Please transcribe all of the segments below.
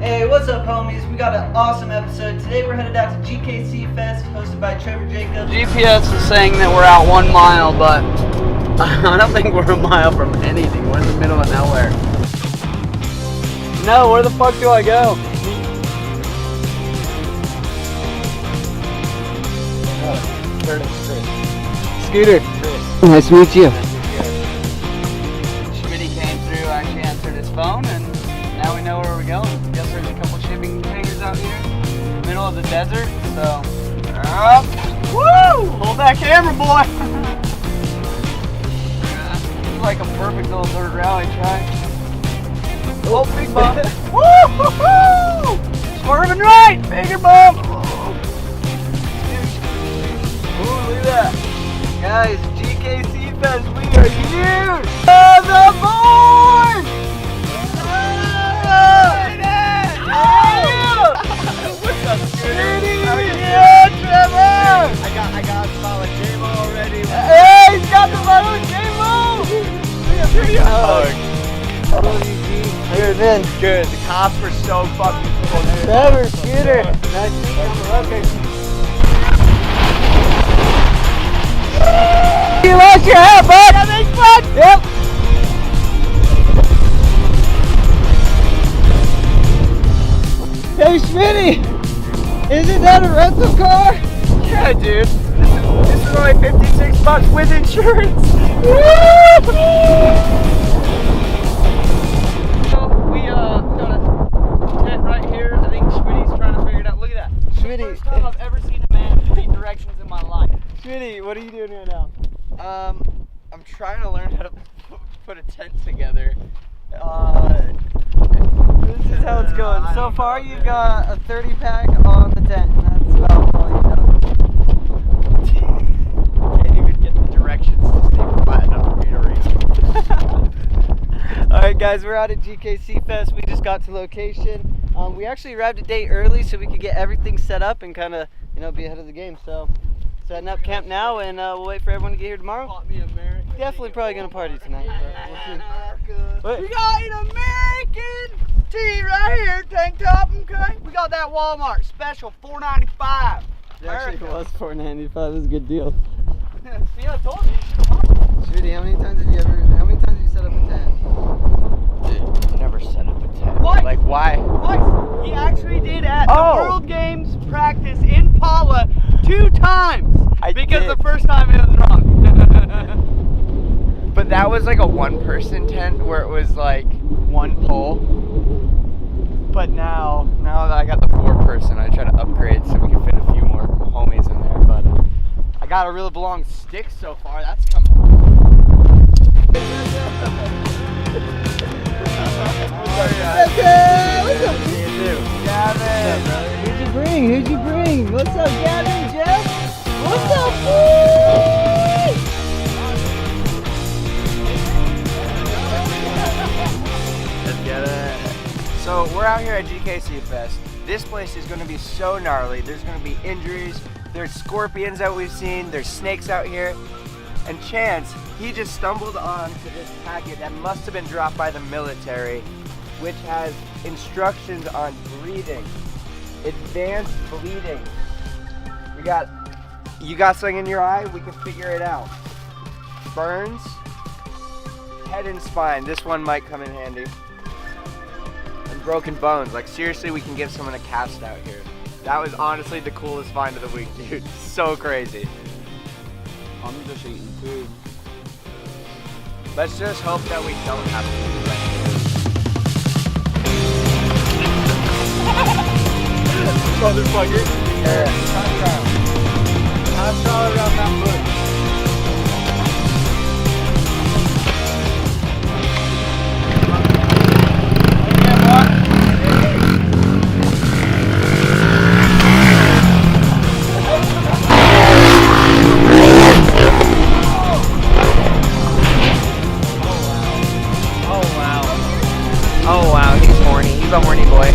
Hey, what's up, homies? We got an awesome episode. Today we're headed out to GKC Fest, hosted by Trevor Jacobs. GPS is saying that we're out 1 mile, but I don't think we're a mile from anything. We're in the middle of nowhere. No, where the fuck do I go? Scooter. Chris. Nice to meet you. Schmitty came through, actually answered his phone, and now we know where we're going. Guess there's a couple shipping containers out here, middle of the desert. So, woo! Hold that camera, boy. This is like a perfect little dirt rally track. Oh, big bump. Woo! Swerving right, bigger bump. Ooh, look at that. Guys, GKC Fest, we are huge! On the board! What's up, Scooty? Yeah, Trevor! I got a solid J-Mo already. Hey, he's got the solid J-Mo! Give me a hug. How are you, G? How you been? Good. The cops were so fucking cool, dude. Trevor, Scooter. Nice to meet you on the location. You lost your hat, bud! That makes fun! Yep! Hey, Schmitty! Isn't that a rental car? Yeah, dude. This is only $56 with insurance. So, we got a tent right here. I think Schmitty's trying to figure it out. Look at that. Schmitty. First time I've ever seen a man read directions in my life. Schmitty, what are you doing right now? I'm trying to learn how to put a tent together. This is how it's going. So far, you've got a 30-pack on the tent, and that's about all you've done. Can't even get the directions to stay flat enough for me to read. Alright guys, we're out at GKC Fest. We just got to location. We actually arrived a day early so we could get everything set up and kind of, be ahead of the game. So, setting up camp now, and we'll wait for everyone to get here tomorrow. Definitely probably going to party tonight, but we'll see. We got an American tee right here, tank top, okay? We got that Walmart special, $4.95. It actually was $4.95. That was a good deal. See, I told you. Shooty, how many times have you set up a tent? Dude, never set up a tent. What? Like, why? What? He actually did at the World Games practice in Paula 2 times. Because the first time it was wrong. But that was like a 1-person tent where it was like 1 pole. But now that I got the 4-person, I try to upgrade so we can fit a few more homies in there. But I got a really long stick so far. That's coming along. What's up, Gavin? Who'd you bring? What's up, Gavin? Jeff? What's up, boy? Let's get it. So we're out here at GKC Fest. This place is going to be so gnarly. There's going to be injuries. There's scorpions that we've seen. There's snakes out here. And Chance, he just stumbled onto this packet that must have been dropped by the military, which has instructions on breathing. Advanced bleeding. You got something in your eye? We can figure it out. Burns, head and spine. This one might come in handy. And broken bones. Like, seriously, we can give someone a cast out here. That was honestly the coolest find of the week, dude. So crazy. I'm just eating food. Let's just hope that we don't have to do that. Motherfucker. Yeah. Time trial around that bush. Oh wow, he's horny. He's a horny boy.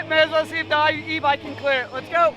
May as well see if the e-bike can clear it. Let's go.